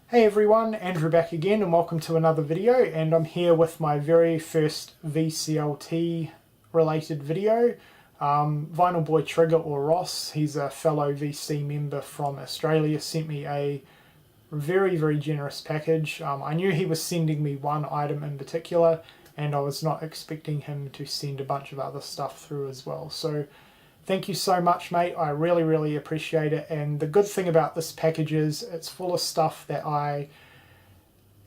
Hey everyone, Andrew back again and welcome to another video, and I'm here with my very first VCLT related video. Vinyl Boy Trigger, or Ross, he's a fellow VC member from Australia, sent me a very generous package. I knew he was sending me one item in particular and I was not expecting him to send a bunch of other stuff through as well. So thank you so much, mate. I really appreciate it. And the good thing about this package is it's full of stuff that I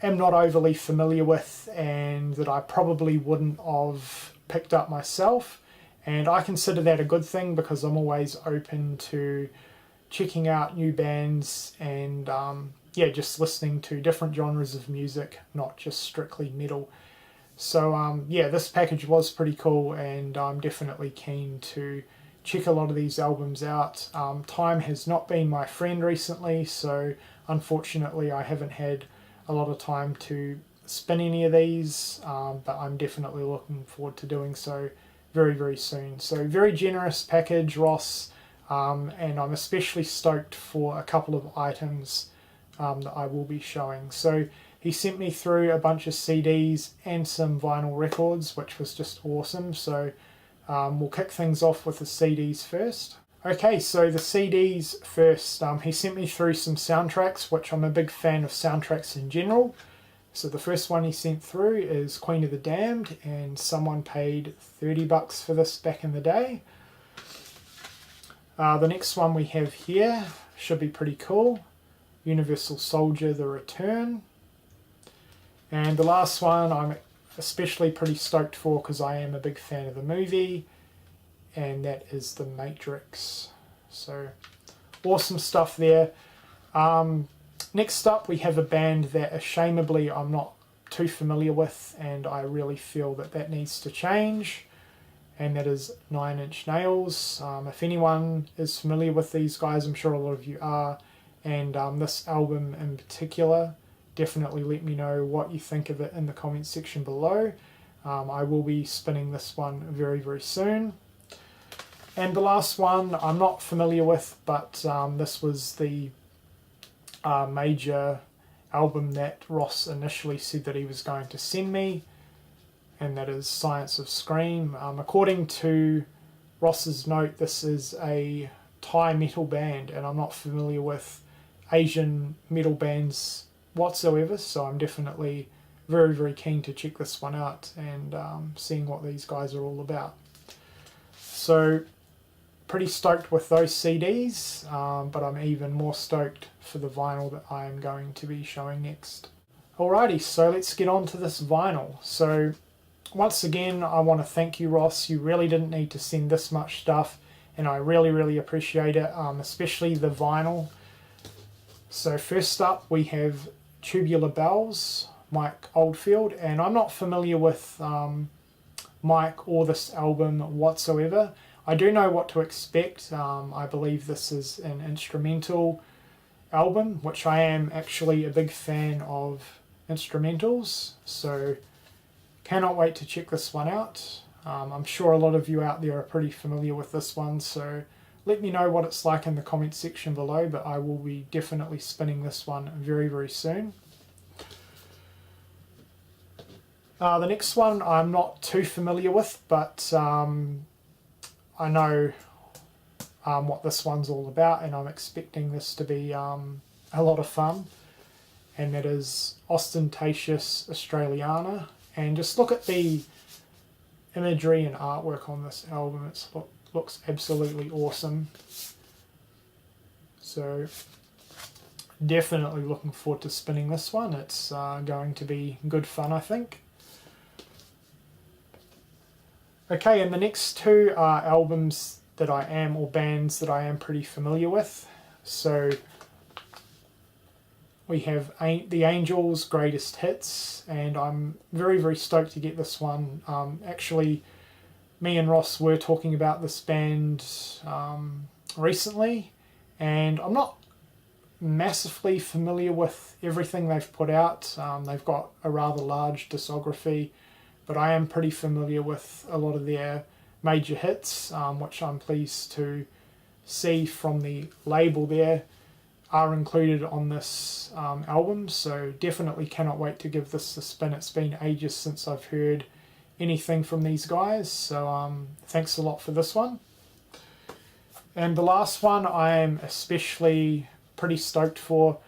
am not overly familiar with and that I probably wouldn't have picked up myself. And I consider that a good thing because I'm always open to checking out new bands and yeah, just listening to different genres of music, not just strictly metal. So yeah, this package was pretty cool and I'm definitely keen to check a lot of these albums out. Time has not been my friend recently, so unfortunately I haven't had a lot of time to spin any of these, but I'm definitely looking forward to doing so very soon. So very generous package, Ross, and I'm especially stoked for a couple of items that I will be showing. So he sent me through a bunch of CDs and some vinyl records, which was just awesome. So we'll kick things off with the CDs first. Okay, so the CDs first. He sent me through some soundtracks, which I'm a big fan of soundtracks in general. So the first one he sent through is Queen of the Damned, and someone paid $30 for this back in the day. The next one we have here should be pretty cool. Universal Soldier: The Return. And the last one I'm especially pretty stoked for because I am a big fan of the movie, and that is The Matrix. So awesome stuff there. Next up we have a band that ashamedly I'm not too familiar with, and I really feel that that needs to change, and that is 9 Inch Nails. If anyone is familiar with these guys, I'm sure a lot of you are, and this album in particular, definitely let me know what you think of it in the comments section below. I will be spinning this one very soon. And the last one I'm not familiar with, but this was the major album that Ross initially said that he was going to send me, and that is Science of Scream. According to Ross's note, this is a Thai metal band, and I'm not familiar with Asian metal bands whatsoever, so I'm definitely very keen to check this one out and seeing what these guys are all about. So pretty stoked with those CDs, but I'm even more stoked for the vinyl that I am going to be showing next. Alrighty, so let's get on to this vinyl. So once again, I want to thank you, Ross. You really didn't need to send this much stuff, and I really appreciate it, especially the vinyl. So first up we have Tubular Bells, Mike Oldfield, and I'm not familiar with Mike or this album whatsoever. I do know what to expect. I believe this is an instrumental album, which I am actually a big fan of instrumentals, so cannot wait to check this one out. I'm sure a lot of you out there are pretty familiar with this one, so let me know what it's like in the comments section below, but I will be definitely spinning this one very soon. The next one I'm not too familiar with, but I know what this one's all about, and I'm expecting this to be a lot of fun, and that is Ostentatious Australiana. And just look at the imagery and artwork on this album. It looks absolutely awesome. So definitely looking forward to spinning this one. It's going to be good fun, I think. Okay, and the next two are albums that I am, or bands that I am pretty familiar with. So we have The Angels' Greatest Hits, and I'm very stoked to get this one. Actually, me and Ross were talking about this band recently, and I'm not massively familiar with everything they've put out. They've got a rather large discography, but I am pretty familiar with a lot of their major hits, which I'm pleased to see from the label there. are included on this album, so definitely cannot wait to give this a spin. It's been ages since I've heard anything from these guys, so thanks a lot for this one. And the last one I am especially pretty stoked for.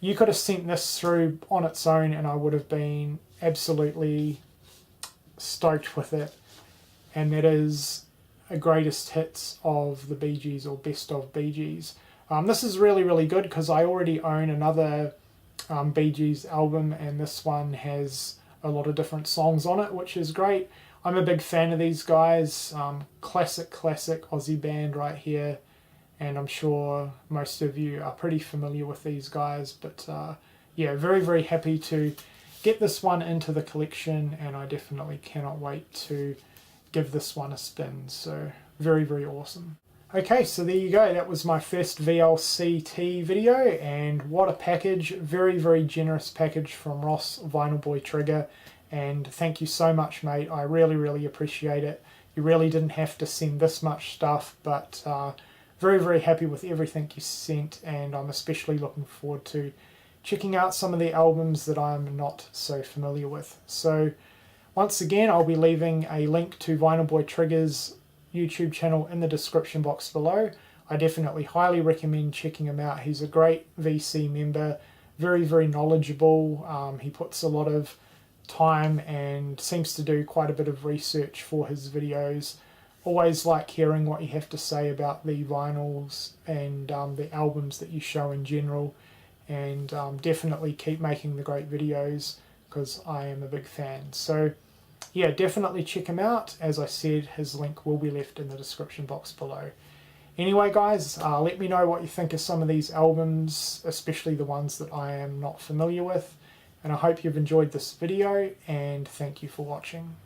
You could have sent this through on its own and I would have been absolutely stoked with it, and that is a greatest hits of the Bee Gees, or best of Bee Gees. This is really, really good because I already own another Bee Gees album, and this one has a lot of different songs on it, which is great. I'm a big fan of these guys. Classic Aussie band right here, and I'm sure most of you are pretty familiar with these guys, but yeah, very, very happy to get this one into the collection, and I definitely cannot wait to give this one a spin. So very, very awesome. Okay, so there you go. That was my first VLCT video, and what a package. Very, very generous package from Ross Vinyl Boy Trigger, and thank you so much, mate. I really, really appreciate it. You really didn't have to send this much stuff, but very, very happy with everything you sent, and I'm especially looking forward to checking out some of the albums that I'm not so familiar with. So once again, I'll be leaving a link to Vinyl Boy Trigger's YouTube channel in the description box below. I definitely highly recommend checking him out. He's a great VC member, very, very knowledgeable. He puts a lot of time and seems to do quite a bit of research for his videos. Always like hearing what you have to say about the vinyls and the albums that you show in general, and definitely keep making the great videos because I am a big fan. So yeah, definitely check him out. As I said, his link will be left in the description box below. Anyway guys, let me know what you think of some of these albums, especially the ones that I am not familiar with, and I hope you've enjoyed this video, and thank you for watching.